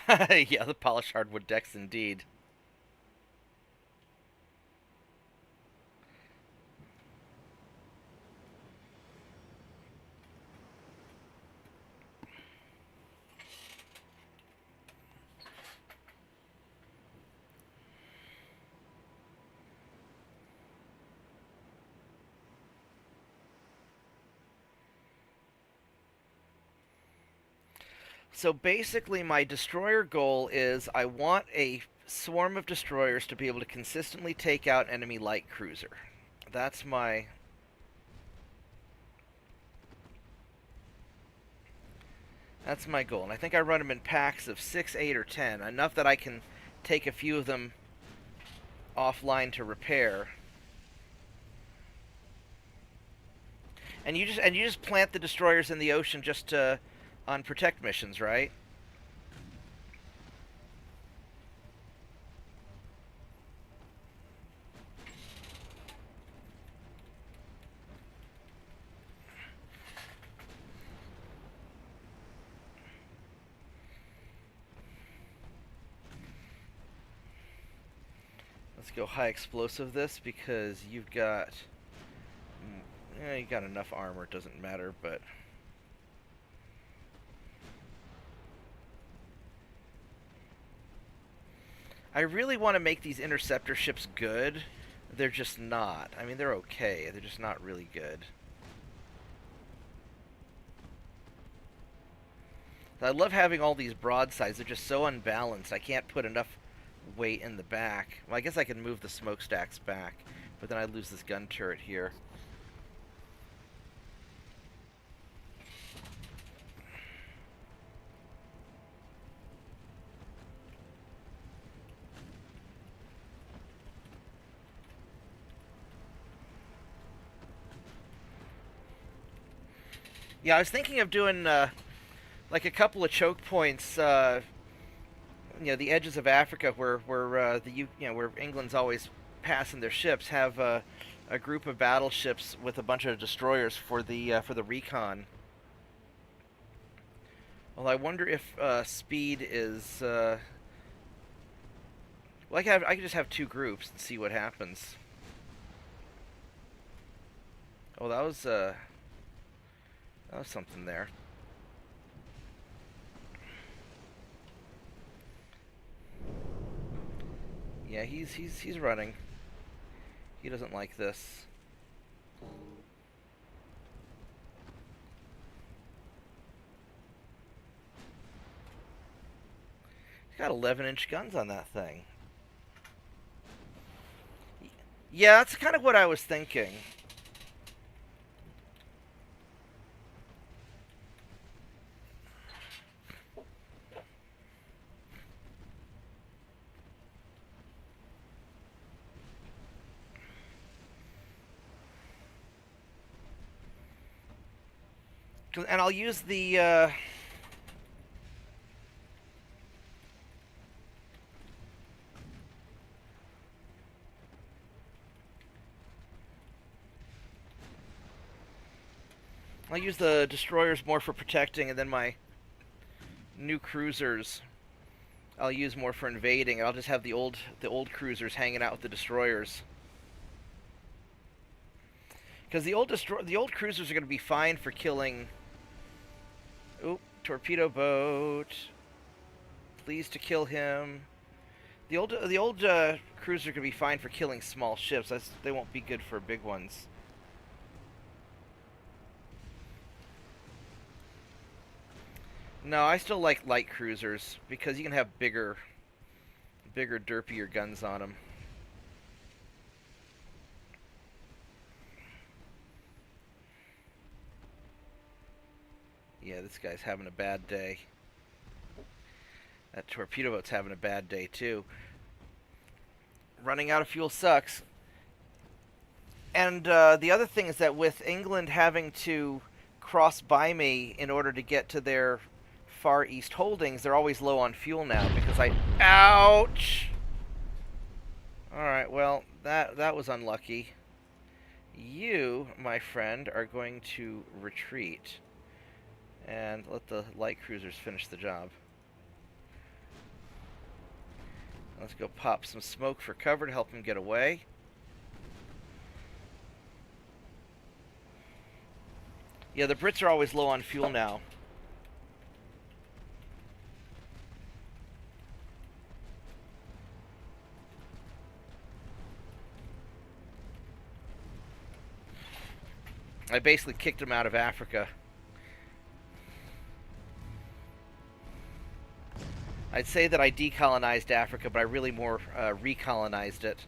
Yeah, the polished hardwood decks indeed. So basically, my destroyer goal is I want a swarm of destroyers to be able to consistently take out enemy light cruiser. That's my that's my goal. And I think I run them in packs of 6, 8, or 10, enough that I can take a few of them offline to repair. And you just plant the destroyers in the ocean just to on protect missions, right? Let's go high explosive this because you've got you got enough armor, it doesn't matter, but I really want to make these interceptor ships good. They're just not. I mean, they're okay. They're just not really good. I love having all these broadsides. They're just so unbalanced. I can't put enough weight in the back. Well, I guess I can move the smokestacks back, but then I lose this gun turret here. Yeah, I was thinking of doing like a couple of choke points. The edges of Africa where where England's always passing their ships have a group of battleships with a bunch of destroyers for the recon. Well, I wonder if speed is. Well, I could just have two groups and see what happens. Oh, that was something there. Yeah, he's running. He doesn't like this. He's got 11-inch guns on that thing. Yeah, that's kind of what I was thinking. And I'll use the destroyers more for protecting, and then my new cruisers I'll use more for invading. I'll just have the old cruisers hanging out with the destroyers. Because the old cruisers are going to be fine for killing. Oop, torpedo boat. Please to kill him. The old cruisers are going to be fine for killing small ships. They won't be good for big ones. No, I still like light cruisers because you can have bigger, derpier guns on them. Yeah, this guy's having a bad day. That torpedo boat's having a bad day too. Running out of fuel sucks. And the other thing is that with England having to cross by me in order to get to their Far East holdings, they're always low on fuel now because ouch! Alright, well, that was unlucky. You, my friend, are going to retreat and let the light cruisers finish the job. Let's go pop some smoke for cover to help them get away. Yeah, the Brits are always low on fuel now. I basically kicked them out of Africa. I'd say that I decolonized Africa, but I really more recolonized it.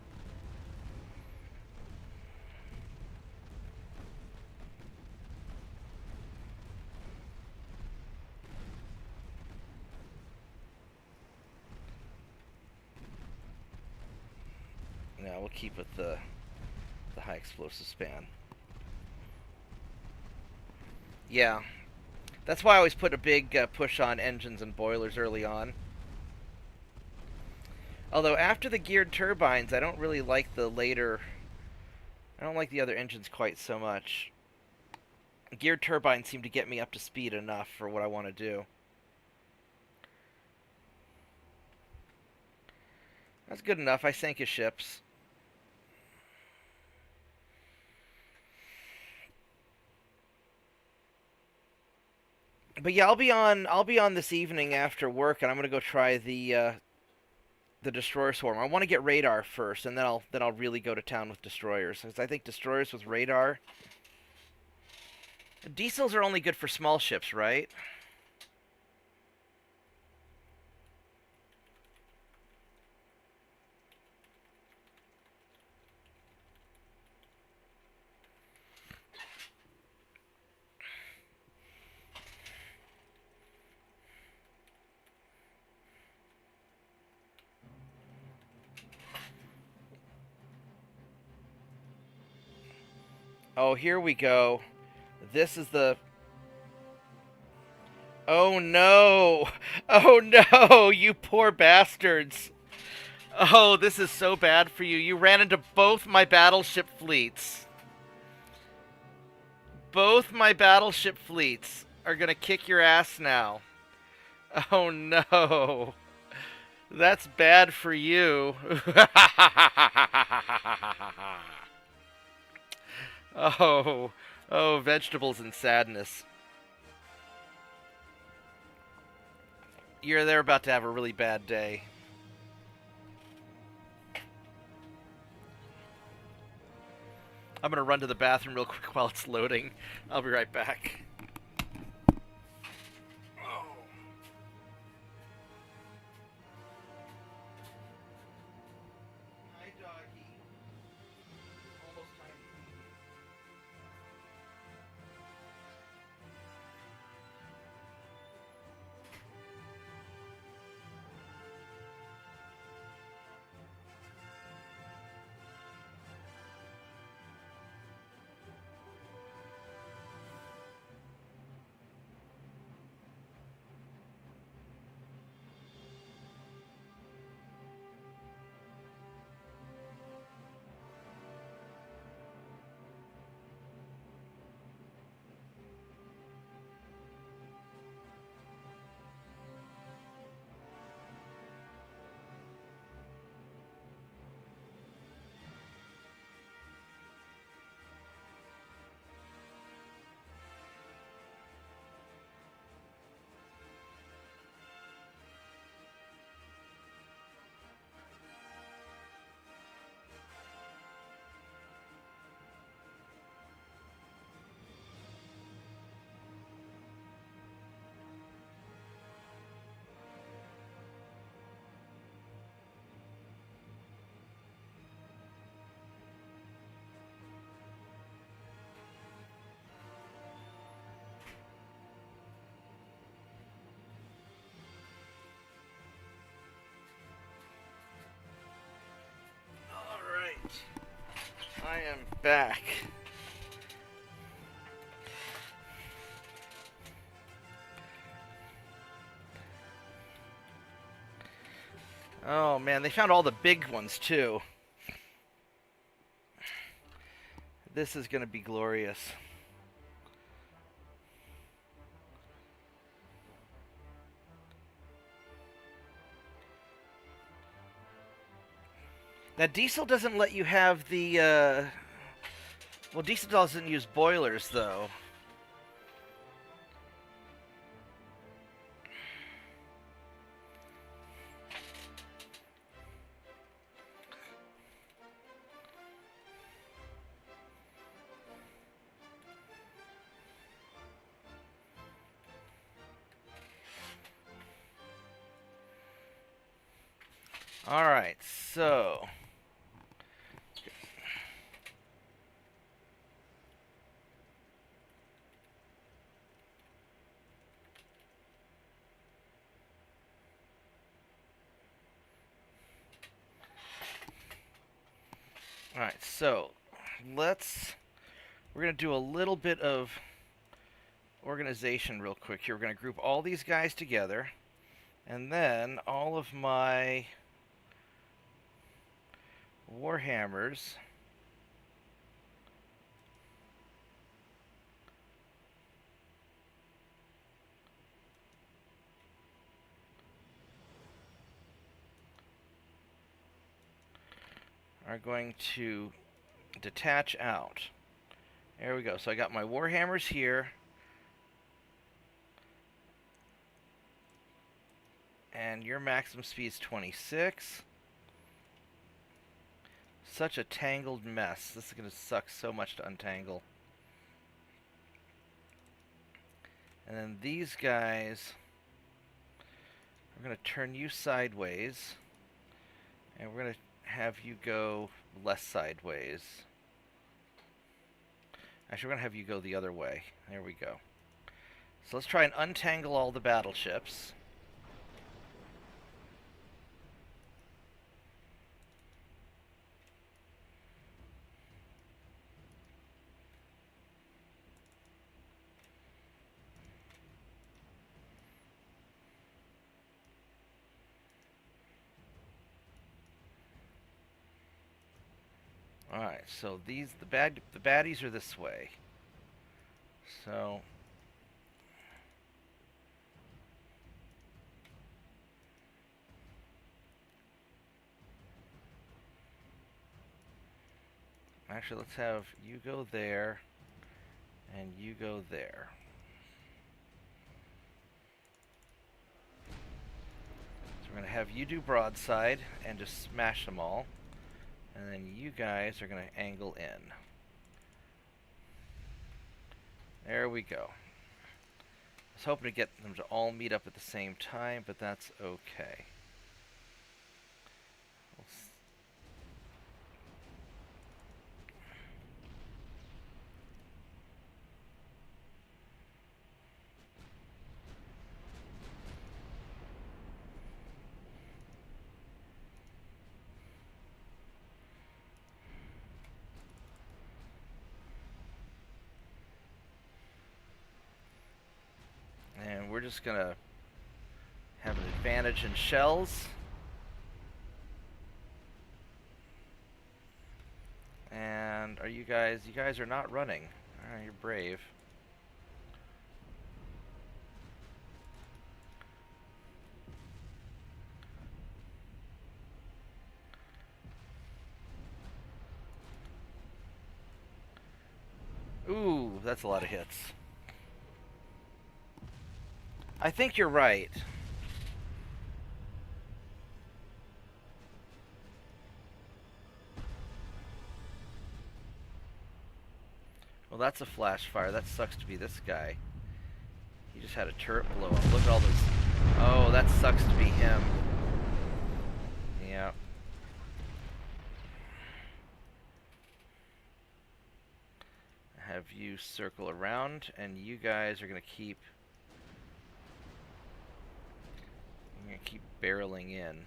Yeah, we'll keep with the high explosive span. Yeah, that's why I always put a big push on engines and boilers early on. Although after the geared turbines, I don't really like the later... I don't like the other engines quite so much. Geared turbines seem to get me up to speed enough for what I want to do. That's good enough. I sank his ships. But yeah, I'll be on this evening after work, and I'm gonna go try the destroyer swarm. I want to get radar first, and then I'll really go to town with destroyers. Because I think destroyers with radar. Diesels are only good for small ships, right? Oh, here we go. This is the... Oh no! Oh no! You poor bastards! Oh, this is so bad for you. You ran into both my battleship fleets. Both my battleship fleets are gonna kick your ass now. Oh no. That's bad for you. Oh, vegetables and sadness. They're about to have a really bad day. I'm gonna run to the bathroom real quick while it's loading. I'll be right back. Hi, doggy. Almost time to eat. I am back. Oh man, they found all the big ones too. This is gonna be glorious. Now Diesel doesn't let you have the, well, Diesel doesn't use boilers though. Alright, so... Alright, so we're going to do a little bit of organization real quick here. We're going to group all these guys together, and then all of my Warhammers are going to detach out. There we go. So I got my Warhammers here. And your maximum speed is 26. Such a tangled mess. This is going to suck so much to untangle. And then these guys, we're going to turn you sideways. And we're going to have you go less sideways. Actually, we're going to have you go the other way. There we go. So let's try and untangle all the battleships. Alright, so the baddies are this way. So actually, let's have you go there and you go there. So we're going to have you do broadside and just smash them all. And then you guys are going to angle in. There we go. I was hoping to get them to all meet up at the same time, but that's okay. And we're just going to have an advantage in shells. And are you guys are not running. Alright, you're brave. Ooh, that's a lot of hits. I think you're right. Well, that's a flash fire. That sucks to be this guy. He just had a turret blow up. Look at all those... Oh, that sucks to be him. Yeah. Have you circle around, and you guys are going to keep... I'm going to keep barreling in.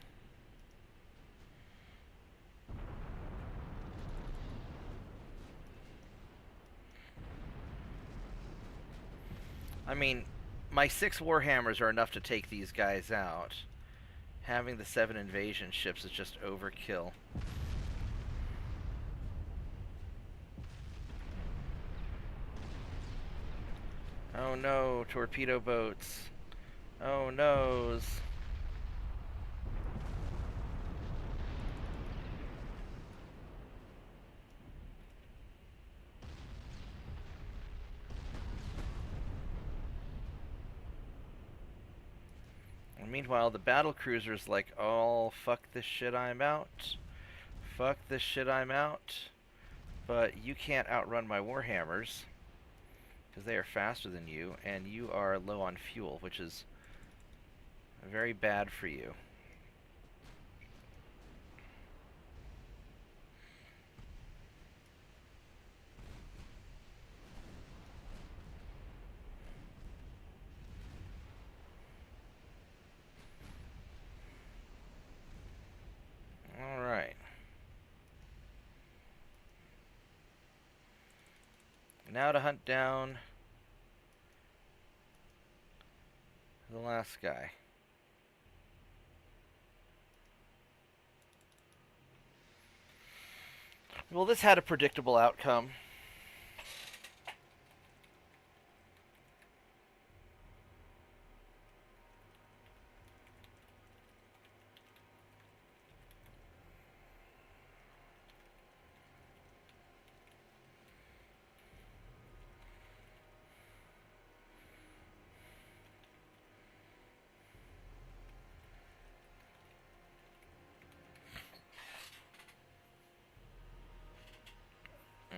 I mean, my 6 Warhammers are enough to take these guys out. Having the 7 invasion ships is just overkill. Oh no, torpedo boats. Oh noes. And meanwhile, the battle cruiser's like, oh, fuck this shit, I'm out. Fuck this shit, I'm out. But you can't outrun my Warhammers, because they are faster than you, and you are low on fuel, which is very bad for you. Alright. Now to hunt down the last guy. Well, this had a predictable outcome.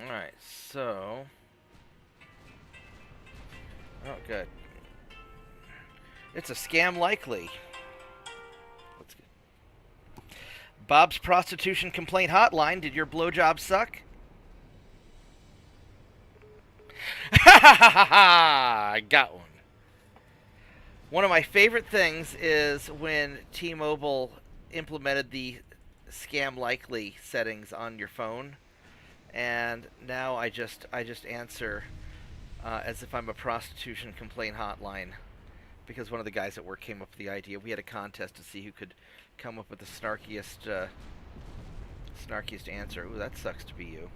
Alright, so... Oh, good. It's a scam likely. Let's get... Bob's prostitution complaint hotline. Did your blowjob suck? Ha ha ha ha ha! I got one. One of my favorite things is when T-Mobile implemented the scam likely settings on your phone, and now I just answer as if I'm a prostitution complaint hotline, because one of the guys at work came up with the idea. We had a contest to see who could come up with the snarkiest answer. Ooh, that sucks to be you.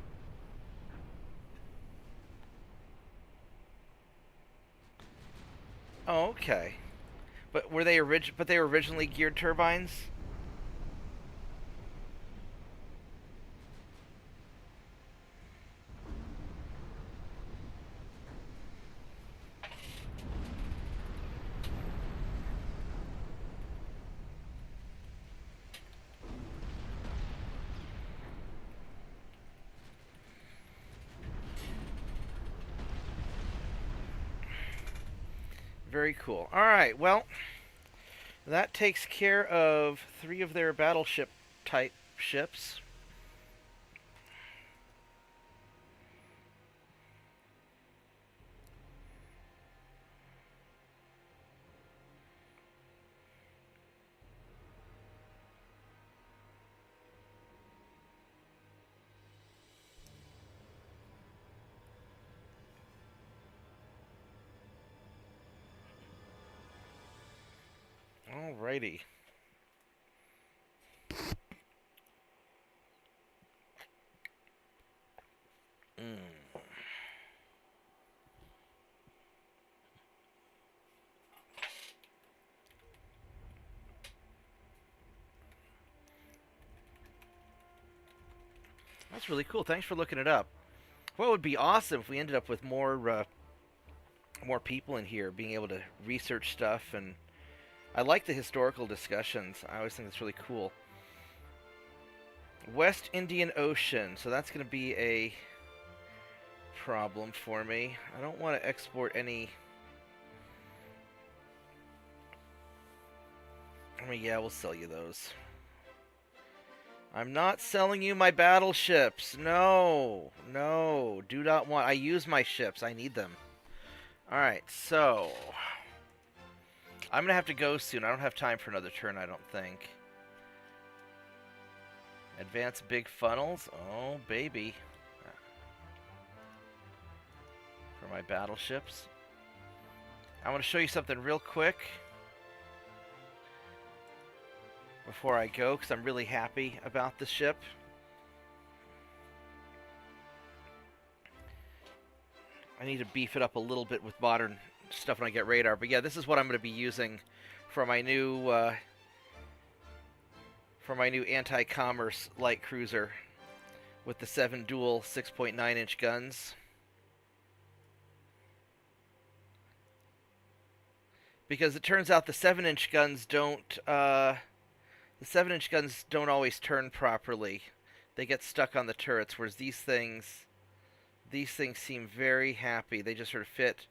Oh, okay. But were they they were originally geared turbines? Very cool. Alright, well, that takes care of 3 of their battleship type ships. Alrighty. That's really cool. Thanks for looking it up. What would be awesome if we ended up with more people in here being able to research stuff, and I like the historical discussions. I always think that's really cool. West Indian Ocean, so that's going to be a problem for me. I don't want to export any... I mean, yeah, we'll sell you those. I'm not selling you my battleships. No. No. Do not want... I use my ships. I need them. Alright, so... I'm going to have to go soon. I don't have time for another turn, I don't think. Advanced big funnels. Oh, baby. For my battleships. I want to show you something real quick before I go, because I'm really happy about the ship. I need to beef it up a little bit with modern stuff when I get radar. But yeah, this is what I'm going to be using for my new anti-commerce light cruiser with the 7 dual 6.9-inch guns. Because it turns out the 7-inch guns don't always turn properly. They get stuck on the turrets, whereas these things seem very happy. They just sort of fit.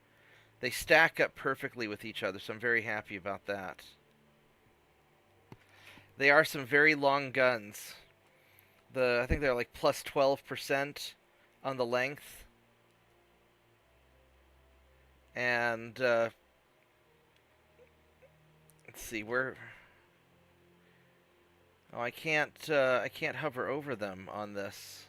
They stack up perfectly with each other, so I'm very happy about that. They are some very long guns. I think they're like plus 12% on the length. And let's see where. Oh, I can't hover over them on this.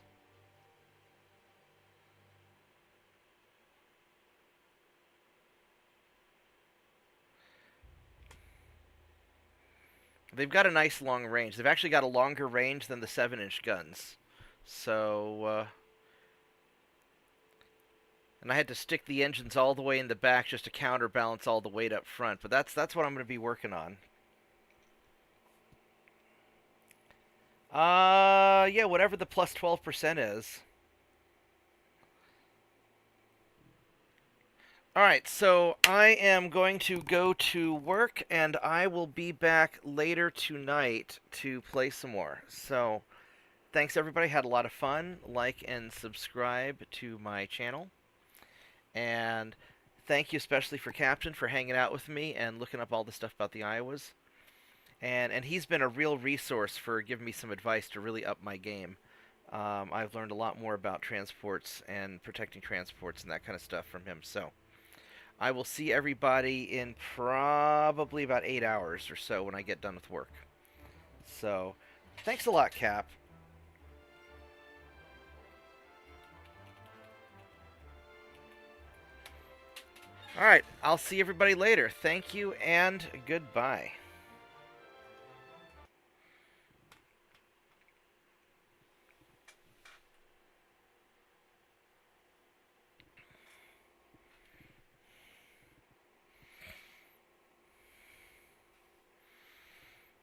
They've got a nice long range. They've actually got a longer range than the 7-inch guns. So, and I had to stick the engines all the way in the back just to counterbalance all the weight up front. But that's what I'm going to be working on. Yeah, whatever the plus 12% is. Alright, so I am going to go to work, and I will be back later tonight to play some more. So, thanks everybody, had a lot of fun. Like and subscribe to my channel. And thank you especially for Captain for hanging out with me and looking up all the stuff about the Iowas. And he's been a real resource for giving me some advice to really up my game. I've learned a lot more about transports and protecting transports and that kind of stuff from him. So I will see everybody in probably about 8 hours or so when I get done with work. So thanks a lot, Cap. Alright, I'll see everybody later. Thank you and goodbye.